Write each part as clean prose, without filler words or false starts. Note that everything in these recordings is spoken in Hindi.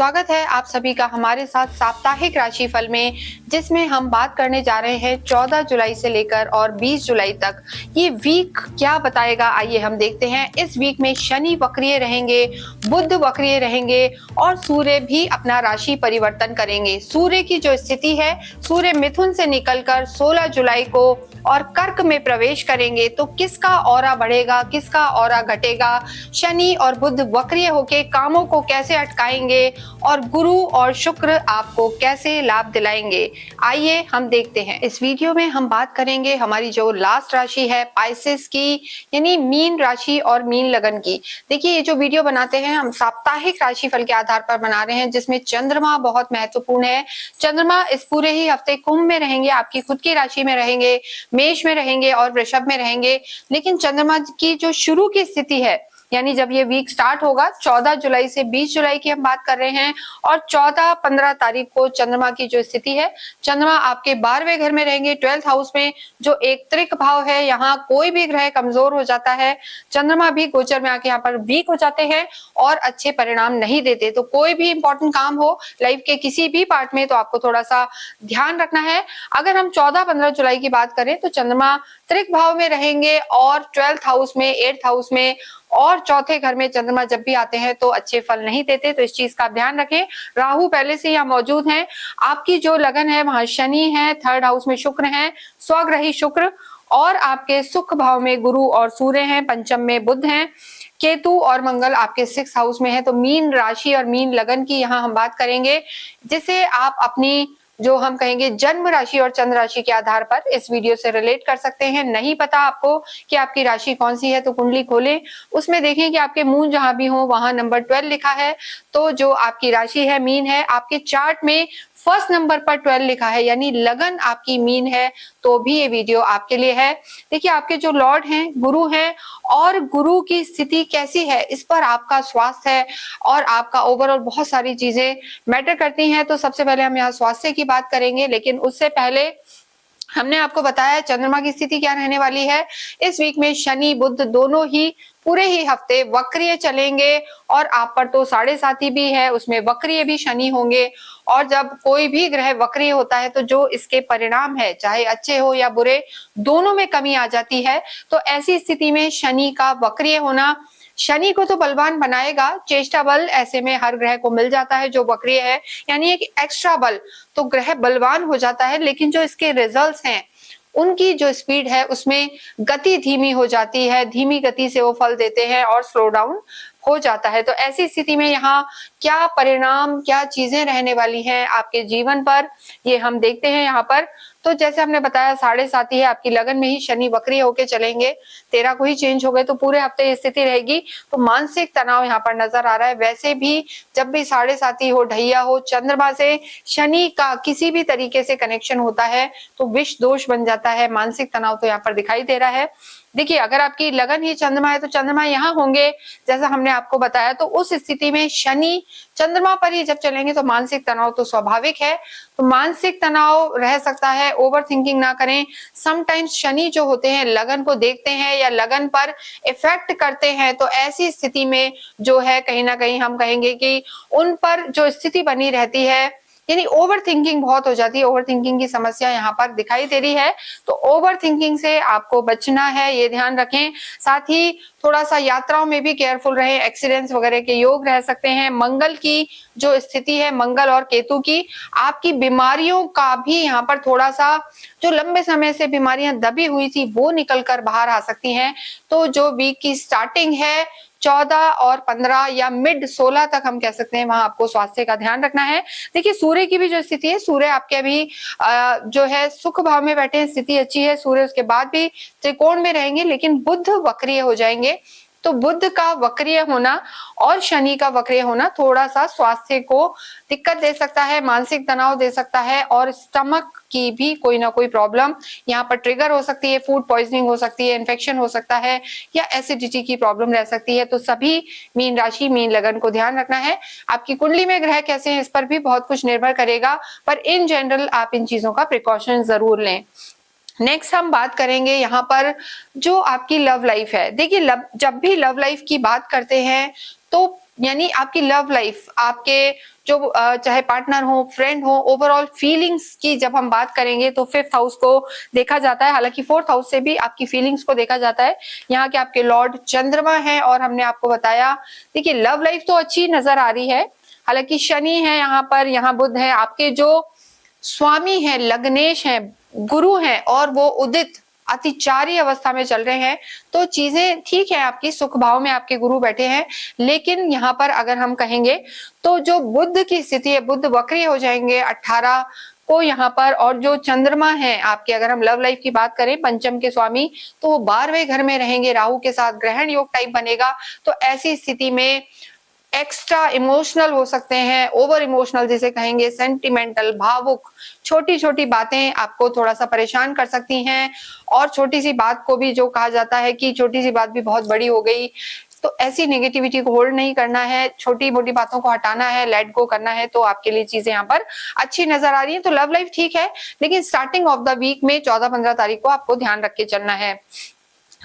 स्वागत है आप सभी का हमारे साथ साप्ताहिक राशिफल में, जिसमें हम बात करने जा रहे हैं 14 जुलाई से लेकर और 20 जुलाई तक। ये वीक क्या बताएगा, आइए हम देखते हैं। इस वीक में शनि वक्रीय रहेंगे, बुध वक्रीय रहेंगे और सूर्य भी अपना राशि परिवर्तन करेंगे। सूर्य की जो स्थिति है, सूर्य मिथुन से निकलकर 16 जुलाई को और कर्क में प्रवेश करेंगे, तो किसका ऑरा बढ़ेगा, किसका ऑरा घटेगा, शनि और बुध वक्रीय होके कामों को कैसे अटकाएंगे और गुरु और शुक्र आपको कैसे लाभ दिलाएंगे, आइए हम देखते हैं। इस वीडियो में हम बात करेंगे हमारी जो लास्ट राशि है पाइसेस की, यानी मीन राशि और मीन लगन की। देखिए, ये जो वीडियो बनाते हैं हम साप्ताहिक राशिफल के आधार पर बना रहे हैं, जिसमें चंद्रमा बहुत महत्वपूर्ण है। चंद्रमा इस पूरे ही हफ्ते कुंभ में रहेंगे, आपकी खुद की राशि में रहेंगे, मेष में रहेंगे और वृषभ में रहेंगे। लेकिन चंद्रमा की जो शुरू की स्थिति है, यानी जब ये वीक स्टार्ट होगा 14 जुलाई से 20 जुलाई की हम बात कर रहे हैं, और 14-15 तारीख को चंद्रमा की जो स्थिति है, चंद्रमा आपके 12वें घर में रहेंगे, 12th हाउस में, जो एक त्रिक भाव है। यहाँ कोई भी ग्रह कमजोर हो जाता है, चंद्रमा भी गोचर में आके यहाँ पर वीक हो जाते हैं और अच्छे परिणाम नहीं देते। तो कोई भी इंपॉर्टेंट काम हो लाइफ के किसी भी पार्ट में, तो आपको थोड़ा सा ध्यान रखना है। अगर हम 14-15 जुलाई की बात करें तो चंद्रमा त्रिक भाव में रहेंगे और 12th हाउस में, 8th हाउस में और चौथे घर में चंद्रमा जब भी आते हैं तो अच्छे फल नहीं देते, तो इस चीज का ध्यान रखें। राहु पहले से यहाँ मौजूद हैं, आपकी जो लगन है वहां शनि है, 3rd हाउस में शुक्र है, स्वग्रही शुक्र, और आपके सुख भाव में गुरु और सूर्य हैं, पंचम में बुध हैं, केतु और मंगल आपके 6th हाउस में है। तो मीन राशि और मीन लगन की यहाँ हम बात करेंगे, जिसे आप अपनी जो हम कहेंगे जन्म राशि और चंद्र राशि के आधार पर इस वीडियो से रिलेट कर सकते हैं। नहीं पता आपको कि आपकी राशि कौन सी है, तो कुंडली खोलें, उसमें देखें कि आपके मून जहां भी हो वहां नंबर 12 लिखा है, तो जो आपकी राशि है मीन है। आपके चार्ट में फर्स्ट नंबर पर 12 लिखा है, यानी लगन आपकी मीन है, तो भी ये वीडियो आपके लिए है। देखिए, आपके जो लॉर्ड हैं गुरु हैं, और गुरु की स्थिति कैसी है इस पर आपका स्वास्थ्य है और आपका ओवरऑल बहुत सारी चीजें मैटर करती हैं। तो सबसे पहले हम यहाँ स्वास्थ्य की बात करेंगे, लेकिन उससे पहले हमने आपको बताया चंद्रमा की स्थिति क्या रहने वाली है। इस वीक में शनि बुध दोनों ही पूरे ही हफ्ते वक्रीय चलेंगे, और आप पर तो 7.5 भी है, उसमें वक्रीय भी शनि होंगे। और जब कोई भी ग्रह वक्रीय होता है तो जो इसके परिणाम है, चाहे अच्छे हो या बुरे, दोनों में कमी आ जाती है। तो ऐसी स्थिति में शनि का वक्रीय होना शनि को तो बलवान बनाएगा, चेष्टा बल ऐसे में हर ग्रह को मिल जाता है जो वक्रीय है, यानी एक एक्स्ट्रा बल, तो ग्रह बलवान हो जाता है। लेकिन जो इसके रिजल्ट्स हैं, उनकी जो स्पीड है उसमें गति धीमी हो जाती है, धीमी गति से वो फल देते हैं और स्लो डाउन हो जाता है। तो ऐसी स्थिति में यहाँ क्या परिणाम, क्या चीजें रहने वाली हैं आपके जीवन पर, ये हम देखते हैं यहाँ पर। तो जैसे हमने बताया 7.5 है, आपकी लगन में ही शनि वक्रीय होके चलेंगे, 13 को ही चेंज हो गए, तो पूरे हफ्ते ये स्थिति रहेगी। तो मानसिक तनाव यहाँ पर नजर आ रहा है। वैसे भी जब भी 7.5 हो, ढैया हो, चंद्रमा से शनि का किसी भी तरीके से कनेक्शन होता है तो विष दोष बन जाता है, मानसिक तनाव तो यहाँ पर दिखाई दे रहा है। देखिए, अगर आपकी लगन ही चंद्रमा है तो चंद्रमा यहाँ होंगे जैसा हमने आपको बताया, तो उस स्थिति में शनि चंद्रमा पर ही जब चलेंगे तो मानसिक तनाव तो स्वाभाविक है। तो मानसिक तनाव रह सकता है, ओवर थिंकिंग ना करें। समटाइम्स शनि जो होते हैं लगन को देखते हैं या लगन पर इफेक्ट करते हैं, तो ऐसी स्थिति में जो है कहीं ना कहीं हम कहेंगे कि उन पर जो स्थिति बनी रहती है, यानी ओवर थिंकिंग बहुत हो जाती है। ओवर थिंकिंग की समस्या यहाँ पर दिखाई दे रही है, तो ओवर थिंकिंग से आपको बचना है, ये ध्यान रखें। साथ ही थोड़ा सा यात्राओं में भी केयरफुल रहें, एक्सीडेंट्स वगैरह के योग रह सकते हैं। मंगल की जो स्थिति है, मंगल और केतु की, आपकी बीमारियों का भी यहाँ पर थोड़ा सा, जो लंबे समय से बीमारियां दबी हुई थी वो निकल कर बाहर आ सकती हैं। तो जो वीक की स्टार्टिंग है 14 और 15 या मिड 16 तक हम कह सकते हैं, वहां आपको स्वास्थ्य का ध्यान रखना है। देखिए, सूर्य की भी जो स्थिति है, सूर्य आपके अभी जो है सुख भाव में बैठे हैं, स्थिति अच्छी है। सूर्य उसके बाद भी त्रिकोण में रहेंगे, लेकिन बुध वक्रीय हो जाएंगे। तो बुध का वक्रीय होना और शनि का वक्रीय होना थोड़ा सा स्वास्थ्य को दिक्कत दे सकता है, मानसिक तनाव दे सकता है, और स्टमक की भी कोई ना कोई प्रॉब्लम यहाँ पर ट्रिगर हो सकती है। फूड पॉइजनिंग हो सकती है, इन्फेक्शन हो सकता है, या एसिडिटी की प्रॉब्लम रह सकती है। तो सभी मीन राशि मीन लगन को ध्यान रखना है। आपकी कुंडली में ग्रह कैसे हैं इस पर भी बहुत कुछ निर्भर करेगा, पर इन जनरल आप इन चीजों का प्रिकॉशन जरूर लें। नेक्स्ट हम बात करेंगे यहाँ पर जो आपकी लव लाइफ है। देखिए, जब भी लव लाइफ की बात करते हैं तो यानी आपकी लव लाइफ, आपके जो चाहे पार्टनर हो, फ्रेंड हो, ओवरऑल फीलिंग्स की जब हम बात करेंगे तो 5th हाउस को देखा जाता है। हालांकि 4th हाउस से भी आपकी फीलिंग्स को देखा जाता है। यहाँ के आपके लॉर्ड चंद्रमा है और हमने आपको बताया, देखिए लव लाइफ तो अच्छी नजर आ रही है। हालांकि शनि है यहाँ पर, यहाँ बुध है, आपके जो स्वामी है लग्नेश है, गुरु है और वो उदित अतिचारी अवस्था में चल रहे हैं, तो चीजें ठीक है, आपकी सुख भाव में आपके गुरु बैठे हैं। लेकिन यहाँ पर अगर हम कहेंगे तो जो बुध की स्थिति है, बुध वक्री हो जाएंगे 18 को यहाँ पर, और जो चंद्रमा है आपके, अगर हम लव लाइफ की बात करें पंचम के स्वामी, तो वो 12वें घर में रहेंगे, राहु के साथ ग्रहण योग टाइप बनेगा। तो ऐसी स्थिति में एक्स्ट्रा इमोशनल हो सकते हैं, ओवर इमोशनल जिसे कहेंगे, सेंटिमेंटल, भावुक, छोटी छोटी बातें आपको थोड़ा सा परेशान कर सकती हैं। और छोटी सी बात को भी जो कहा जाता है कि छोटी सी बात भी बहुत बड़ी हो गई, तो ऐसी नेगेटिविटी को होल्ड नहीं करना है, छोटी मोटी बातों को हटाना है, लेट गो करना है, तो आपके लिए चीजें यहाँ पर अच्छी नजर आ रही है। तो लव लाइफ ठीक है, लेकिन स्टार्टिंग ऑफ द वीक में 14-15 तारीख को आपको ध्यान रख के चलना है।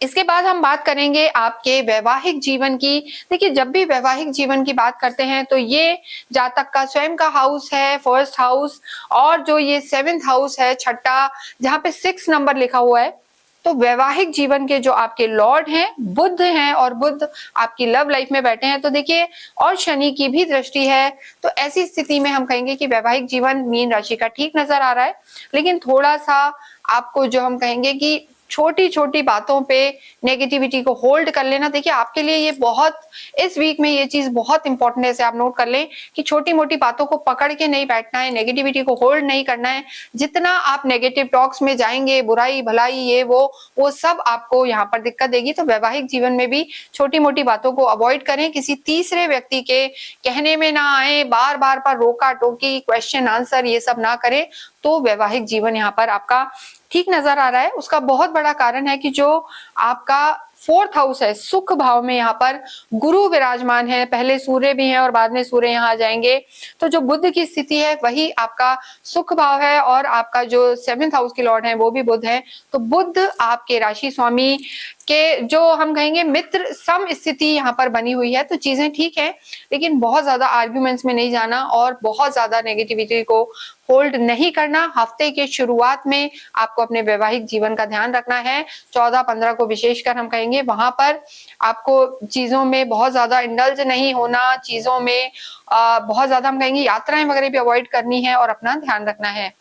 इसके बाद हम बात करेंगे आपके वैवाहिक जीवन की। देखिए जब भी वैवाहिक जीवन की बात करते हैं तो ये जातक का स्वयं का हाउस है, 1st हाउस, और जो ये 7th हाउस है, छठा, जहाँ पे 6 नंबर लिखा हुआ है। तो वैवाहिक जीवन के जो आपके लॉर्ड हैं बुध हैं, और बुध आपकी लव लाइफ में बैठे हैं, तो देखिए और शनि की भी दृष्टि है। तो ऐसी स्थिति में हम कहेंगे कि वैवाहिक जीवन मीन राशि का ठीक नजर आ रहा है, लेकिन थोड़ा सा आपको जो हम कहेंगे कि छोटी छोटी बातों पे नेगेटिविटी को होल्ड कर लेना, देखिए आपके लिए ये बहुत, इस वीक में ये चीज बहुत इंपॉर्टेंट है। इसे आप नोट कर लें कि छोटी मोटी बातों को पकड़ के नहीं बैठना है, नेगेटिविटी को होल्ड नहीं करना है। जितना आप नेगेटिव टॉक्स में जाएंगे, बुराई भलाई ये वो सब आपको यहाँ पर दिक्कत देगी। तो वैवाहिक जीवन में भी छोटी मोटी बातों को अवॉइड करें, किसी तीसरे व्यक्ति के कहने में ना आए, बार बार पर रोका टोकी, क्वेश्चन आंसर ये सब ना करें, तो वैवाहिक जीवन यहाँ पर आपका ठीक नजर आ रहा है। उसका बहुत बड़ा कारण है कि जो आपका 4th हाउस है, सुख भाव में यहाँ पर गुरु विराजमान है, पहले सूर्य भी है और बाद में सूर्य यहाँ आ जाएंगे। तो जो बुध की स्थिति है वही आपका सुख भाव है, और आपका जो 7th हाउस के लॉर्ड है वो भी बुध है। तो बुध आपके राशि स्वामी के जो हम कहेंगे मित्र सम स्थिति यहाँ पर बनी हुई है। तो चीजें ठीक है, लेकिन बहुत ज्यादा आर्ग्यूमेंट्स में नहीं जाना और बहुत ज्यादा नेगेटिविटी को होल्ड नहीं करना। हफ्ते के शुरुआत में आपको अपने वैवाहिक जीवन का ध्यान रखना है। 14-15 को विशेषकर हम कहेंगे वहां पर आपको चीजों में बहुत ज्यादा इंडल्ज नहीं होना, चीजों में बहुत ज्यादा हम कहेंगे यात्राएं वगैरह भी अवॉइड करनी है और अपना ध्यान रखना है।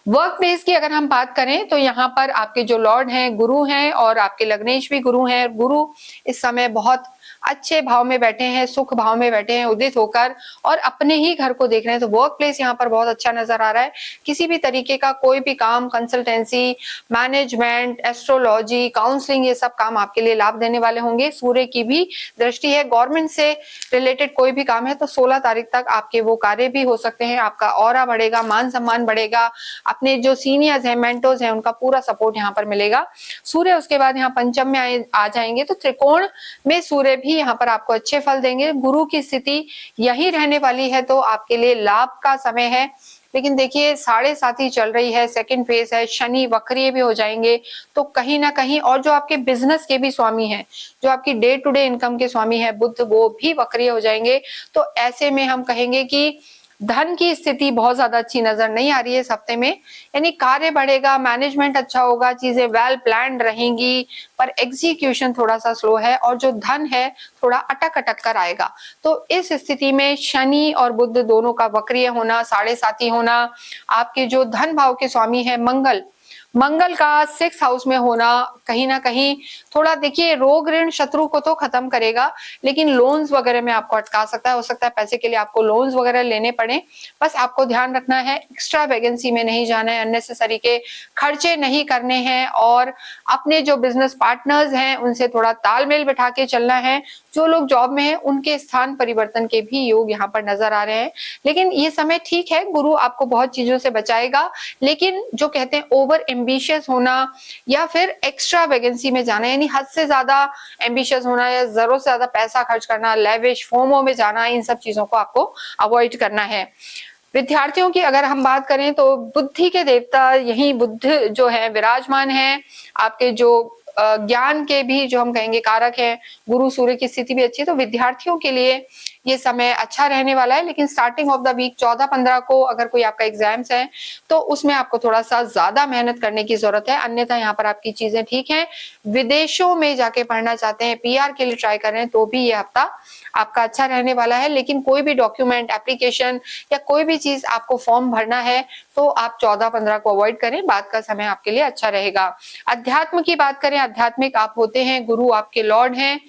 वर्क प्लेस की अगर हम बात करें तो यहाँ पर आपके जो लॉर्ड हैं गुरु हैं, और आपके लग्नेश भी गुरु हैं। गुरु इस समय बहुत अच्छे भाव में बैठे हैं, सुख भाव में बैठे हैं उदित होकर, और अपने ही घर को देख रहे हैं। तो वर्क प्लेस यहाँ पर बहुत अच्छा नजर आ रहा है। किसी भी तरीके का कोई भी काम, कंसल्टेंसी, मैनेजमेंट, एस्ट्रोलॉजी, काउंसलिंग, ये सब काम आपके लिए लाभ देने वाले होंगे। सूर्य की भी दृष्टि है, गवर्नमेंट से रिलेटेड कोई भी काम है तो 16 तारीख तक आपके वो कार्य भी हो सकते हैं। आपका ऑरा बढ़ेगा, मान सम्मान बढ़ेगा, अपने जो सीनियर्स हैं, मेंटोर्स हैं, उनका पूरा सपोर्ट यहाँ पर मिलेगा। सूर्य उसके बाद यहाँ पंचम में आ जाएंगे, तो त्रिकोण में सूर्य भी यहाँ पर आपको अच्छे फल देंगे। गुरु की स्थिति यही रहने वाली है, तो आपके लिए लाभ का समय है। लेकिन देखिए 7.5 ही चल रही है, 2nd फेज है, शनि वक्रीय भी हो जाएंगे, तो कहीं ना कहीं, और जो आपके बिजनेस के भी स्वामी हैं, जो आपकी डे टू डे इनकम के स्वामी है बुध, वो भी वक्रीय हो जाएंगे। तो ऐसे में हम कहेंगे कि धन की स्थिति बहुत ज्यादा अच्छी नजर नहीं आ रही है इस हफ्ते में। यानी कार्य बढ़ेगा, मैनेजमेंट अच्छा होगा, चीजें वेल प्लान्ड रहेंगी, पर एग्जीक्यूशन थोड़ा सा स्लो है, और जो धन है थोड़ा अटक अटक कर आएगा। तो इस स्थिति में शनि और बुध दोनों का वक्रीय होना, 7.5 होना, आपके जो धन भाव के स्वामी है मंगल का 6th हाउस में होना, कहीं ना कहीं थोड़ा देखिए रोग ऋण शत्रु को तो खत्म करेगा, लेकिन लोन्स वगैरह में आपको अटका सकता है। हो सकता है पैसे के लिए आपको लोन्स वगैरह लेने पड़े। बस आपको ध्यान रखना है, एक्स्ट्रा वैकेंसी में नहीं जाना है, अननेसेसरी के खर्चे नहीं करने हैं, और अपने जो बिजनेस पार्टनर्स हैं उनसे थोड़ा तालमेल बिठा के चलना है। जो लोग जॉब में हैं उनके स्थान परिवर्तन के भी योग यहाँ पर नजर आ रहे हैं। लेकिन ये समय ठीक है, गुरु आपको बहुत चीजों से बचाएगा, लेकिन जो कहते हैं ओवर एम्बिशियस होना या फिर एक्स्ट्रा वैकेंसी में जाना, यानी हद से ज्यादा एम्बिशियस होना या जरूरत से ज्यादा पैसा खर्च करना, लेविश फोमो में जाना, इन सब चीजों को आपको अवॉइड करना है। विद्यार्थियों की अगर हम बात करें तो बुद्धि के देवता यही बुध जो है विराजमान है। आपके जो ज्ञान के भी जो हम कहेंगे कारक है, गुरु सूर्य की स्थिति भी अच्छी है, तो विद्यार्थियों के लिए ये समय अच्छा रहने वाला है। लेकिन स्टार्टिंग ऑफ द वीक 14-15 को अगर कोई आपका एग्जाम्स है तो उसमें आपको थोड़ा सा ज्यादा मेहनत करने की जरूरत है, अन्यथा यहाँ पर आपकी चीजें ठीक है। विदेशों में जाके पढ़ना चाहते हैं, पीआर के लिए ट्राई कर रहे हैं, तो भी ये हफ्ता आपका अच्छा रहने वाला है। लेकिन कोई भी डॉक्यूमेंट, एप्लीकेशन या कोई भी चीज आपको फॉर्म भरना है तो आप 14-15 को अवॉइड करें, बाद का समय आपके लिए अच्छा रहेगा। अध्यात्म की बात करें, आध्यात्मिक आप होते हैं, गुरु आपके लॉर्ड हैं,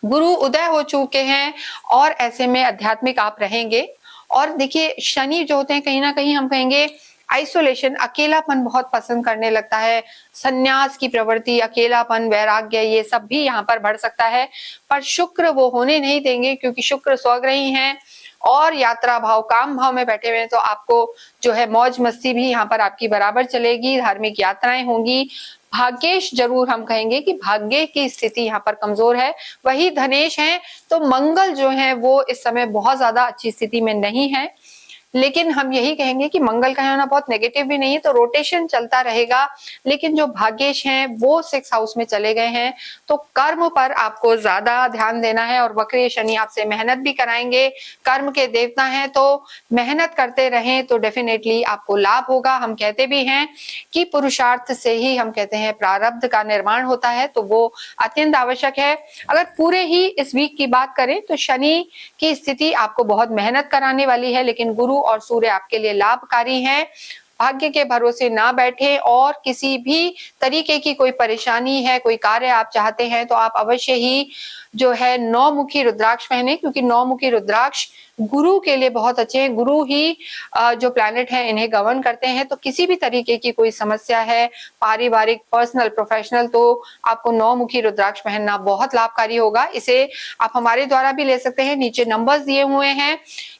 गुरु उदय हो चुके हैं और ऐसे में आध्यात्मिक आप रहेंगे। और देखिए शनि जो होते हैं कहीं ना कहीं हम कहेंगे आइसोलेशन, अकेलापन बहुत पसंद करने लगता है, संन्यास की प्रवृत्ति, अकेलापन, वैराग्य, ये सब भी यहाँ पर बढ़ सकता है। पर शुक्र वो होने नहीं देंगे, क्योंकि शुक्र स्वग्रही हैं और यात्रा भाव, काम भाव में बैठे हुए हैं, तो आपको जो है मौज मस्ती भी यहाँ पर आपकी बराबर चलेगी, धार्मिक यात्राएं होंगी। भाग्येश जरूर हम कहेंगे कि भाग्य की स्थिति यहाँ पर कमजोर है, वही धनेश है, तो मंगल जो है वो इस समय बहुत ज्यादा अच्छी स्थिति में नहीं है। लेकिन हम यही कहेंगे कि मंगल का होना बहुत नेगेटिव भी नहीं है, तो रोटेशन चलता रहेगा। लेकिन जो भाग्येश हैं वो 6 हाउस में चले गए हैं, तो कर्म पर आपको ज्यादा ध्यान देना है। और वक्र शनि आपसे मेहनत भी कराएंगे, कर्म के देवता हैं, तो मेहनत करते रहें तो डेफिनेटली आपको लाभ होगा। हम कहते भी हैं कि पुरुषार्थ से ही हम कहते हैं प्रारब्ध का निर्माण होता है, तो वो अत्यंत आवश्यक है। अगर पूरे ही इस वीक की बात करें तो शनि की स्थिति आपको बहुत मेहनत कराने वाली है, लेकिन गुरु और सूर्य आपके लिए लाभकारी हैं। भाग्य के भरोसे ना बैठे, और किसी भी तरीके की कोई परेशानी है, कोई कार्य आप चाहते हैं, तो आप अवश्य ही जो है 9 मुखी रुद्राक्ष पहने, क्योंकि 9 मुखी रुद्राक्ष गुरु के लिए बहुत अच्छे हैं। गुरु ही जो प्लैनेट है इन्हें गवर्न करते हैं, तो किसी भी तरीके की कोई समस्या है, पारिवारिक, पर्सनल, प्रोफेशनल, तो आपको 9 मुखी रुद्राक्ष पहनना बहुत लाभकारी होगा। इसे आप हमारे द्वारा भी ले सकते हैं, नीचे नंबर्स दिए हुए हैं,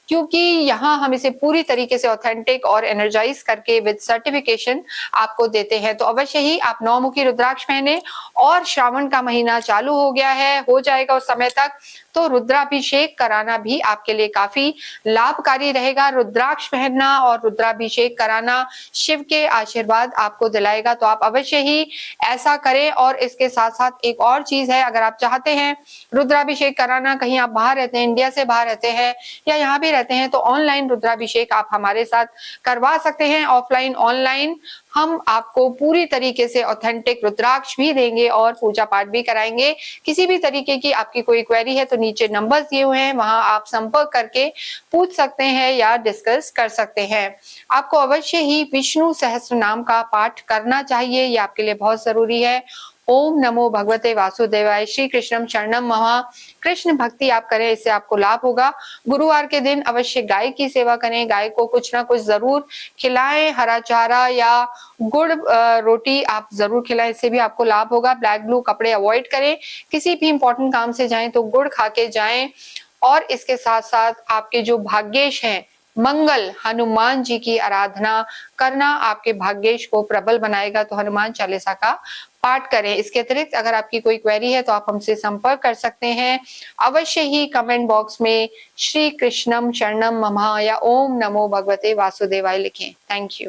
क्योंकि यहाँ हम इसे पूरी तरीके से ऑथेंटिक और एनर्जाइज करके विद सर्टिफिकेशन आपको देते हैं। तो अवश्य ही आप 9 मुखी रुद्राक्ष पहने। और श्रावण का महीना चालू हो गया है, हो जाएगा उस समय तक, तो रुद्राभिषेक कराना भी आपके लिए काफी लाभकारी रहेगा। रुद्राक्ष पहनना और रुद्राभिषेक कराना शिव के आशीर्वाद आपको दिलाएगा, तो आप अवश्य ही ऐसा करें। और इसके साथ साथ एक और चीज है, अगर आप चाहते हैं रुद्राभिषेक कराना, कहीं आप बाहर रहते हैं, इंडिया से बाहर रहते हैं या यहाँ भी रहते हैं, तो ऑनलाइन रुद्राभिषेक आप हमारे साथ करवा सकते हैं। ऑफलाइन, ऑनलाइन हम आपको पूरी तरीके से ऑथेंटिक रुद्राक्ष भी देंगे और पूजा पाठ भी कराएंगे। किसी भी तरीके की आपकी कोई क्वेरी है तो नीचे नंबर्स दिए हुए हैं, वहां आप संपर्क करके पूछ सकते हैं या डिस्कस कर सकते हैं। आपको अवश्य ही विष्णु सहस्त्र नाम का पाठ करना चाहिए, ये आपके लिए बहुत जरूरी है। ओम नमो भगवते वासुदेवाय, श्री कृष्णम शरणम महा। कृष्ण भक्ति आप करें, इससे आपको लाभ होगा। गुरुवार के दिन अवश्य गाय की सेवा करें, गाय को कुछ ना कुछ जरूर खिलाएं, हरा चारा या गुड़ रोटी आप जरूर खिलाएं, इससे भी आपको लाभ होगा। ब्लैक ब्लू कपड़े अवॉइड करें, किसी भी इंपॉर्टेंट काम से जाएं तो गुड़ खा के जाएं। और इसके साथ साथ आपके जो भाग्येश हैं मंगल, हनुमान जी की आराधना करना आपके भाग्येश को प्रबल बनाएगा, तो हनुमान चालीसा का पाठ करें। इसके अतिरिक्त अगर आपकी कोई क्वेरी है तो आप हमसे संपर्क कर सकते हैं। अवश्य ही कमेंट बॉक्स में श्री कृष्णम शरणम मम या ओम नमो भगवते वासुदेवाय लिखें। Thank you.